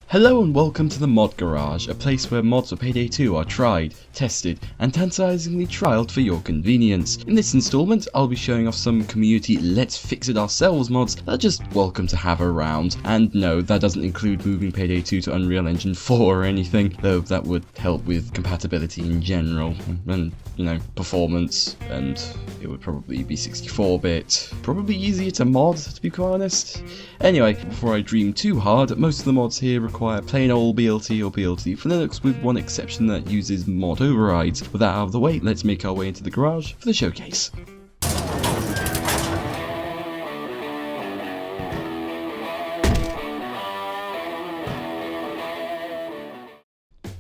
Hello and welcome to the Mod Garage, a place where mods for Payday 2 are tried, tested, and tantalizingly trialed for your convenience. In this installment, I'll be showing off some community let's fix it ourselves mods that are just welcome to have around. And no, that doesn't include moving Payday 2 to Unreal Engine 4 or anything, though that would help with compatibility in general, and, performance, and it would probably be 64-bit. Probably easier to mod, to be quite honest. Anyway, before I dream too hard, most of the mods here require plain old BLT or BLT for Linux, with one exception that uses mod overrides. With that out of the way, let's make our way into the garage for the showcase.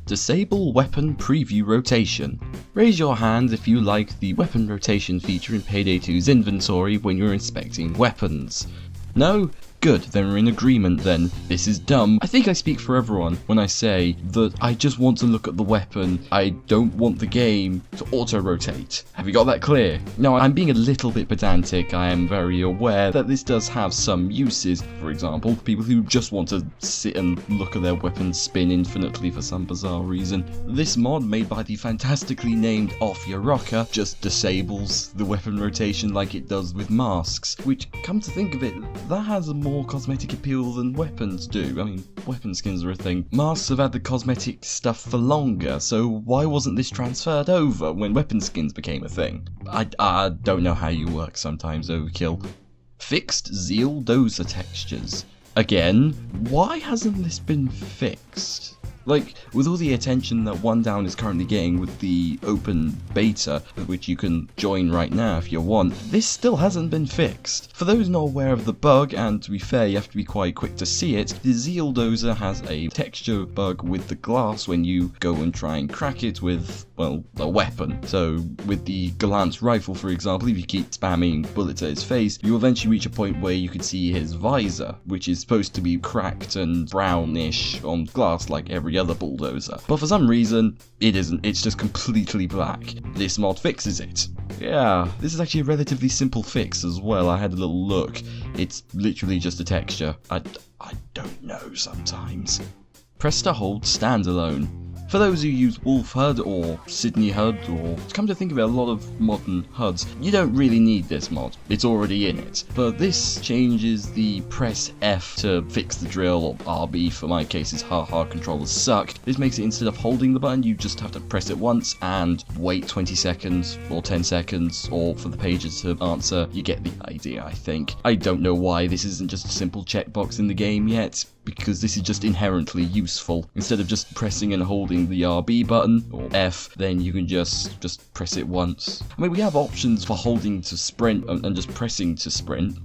Disable weapon preview rotation. Raise your hand if you like the weapon rotation feature in Payday 2's inventory when you're inspecting weapons. No? Good, then we're in agreement then. This is dumb. I think I speak for everyone when I say that I just want to look at the weapon. I don't want the game to auto-rotate. Have you got that clear? No, I'm being a little bit pedantic. I am very aware that this does have some uses. For example, people who just want to sit and look at their weapon spin infinitely for some bizarre reason. This mod, made by the fantastically named Offyerrocker, just disables the weapon rotation like it does with masks, which, come to think of it, that has a more cosmetic appeal than weapons do. I mean, weapon skins are a thing. Masks have had the cosmetic stuff for longer, so why wasn't this transferred over when weapon skins became a thing? I don't know how you work sometimes, Overkill. Fixed ZEAL Dozer textures. Again, why hasn't this been fixed? Like, with all the attention that One Down is currently getting with the open beta, which you can join right now if you want, this still hasn't been fixed. For those not aware of the bug, and to be fair, you have to be quite quick to see it, the ZEAL Dozer has a texture bug with the glass when you go and try and crack it with, well, a weapon. So, with the Glance rifle, for example, if you keep spamming bullets at his face, you eventually reach a point where you can see his visor, which is supposed to be cracked and brownish on glass like every other Bulldozer. But for some reason, it isn't. It's just completely black. This mod fixes it. Yeah, this is actually a relatively simple fix as well. I had a little look. It's literally just a texture. I don't know sometimes. Press to hold Standalone. For those who use Wolf HUD or Sydney HUD, or come to think of it, a lot of modern HUDs, you don't really need this mod. It's already in it. But this changes the press F to fix the drill, or RB for my case is haha controllers suck. This makes it, instead of holding the button, you just have to press it once and wait 20 seconds or 10 seconds or for the pages to answer. You get the idea, I think. I don't know why this isn't just a simple checkbox in the game yet, because this is just inherently useful. Instead of just pressing and holding the RB button, or F, then you can just press it once. I mean, we have options for holding to sprint and just pressing to sprint.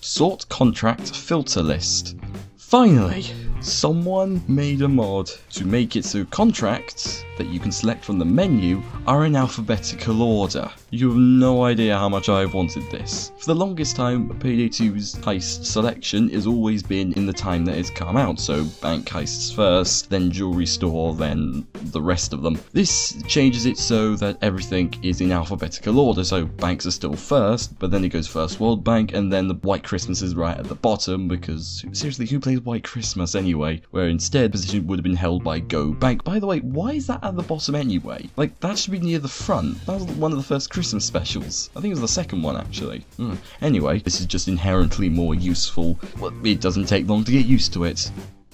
Sort contract filter list. Finally, someone made a mod to make it so contracts that you can select from the menu are in alphabetical order. You have no idea how much I've wanted this. For the longest time, Payday 2's heist selection has always been in the time that it's come out, so bank heists first, then jewelry store, then the rest of them. This changes it so that everything is in alphabetical order, so banks are still first, but then it goes First World Bank, and then the White Christmas is right at the bottom, because seriously, who plays White Christmas anyway? Where instead, position would have been held by Go Bank. By the way, why is that at the bottom anyway? Like, that should be near the front. That was one of the first Christmas specials. I think it was the second one, actually. Anyway, this is just inherently more useful. Well, it doesn't take long to get used to it.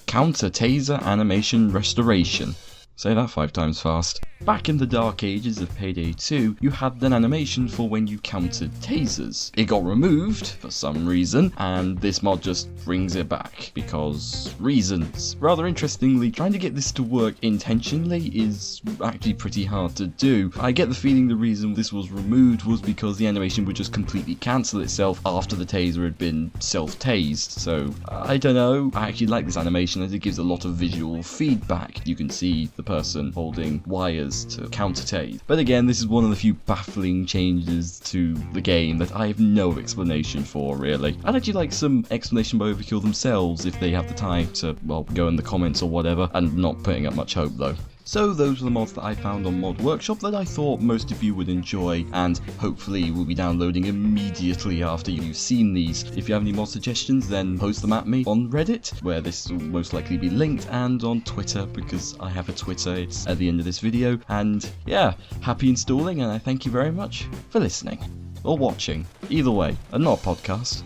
Counter Taser animation restoration. Say that 5 times fast. Back in the dark ages of Payday 2, you had an animation for when you countered tasers. It got removed for some reason, and this mod just brings it back because reasons. Rather interestingly, trying to get this to work intentionally is actually pretty hard to do. I get the feeling the reason this was removed was because the animation would just completely cancel itself after the taser had been self-tased. So, I don't know. I actually like this animation as it gives a lot of visual feedback. You can see the person holding wires to counter tase. But again, this is one of the few baffling changes to the game that I have no explanation for, really. I'd actually like some explanation by Overkill themselves if they have the time to, well, go in the comments or whatever, and not putting up much hope though. So those were the mods that I found on Mod Workshop that I thought most of you would enjoy, and hopefully will be downloading immediately after you've seen these. If you have any mod suggestions, then post them at me on Reddit, where this will most likely be linked, and on Twitter, because I have a Twitter, it's at the end of this video. And yeah, happy installing, and I thank you very much for listening. Or watching. Either way, and not a podcast.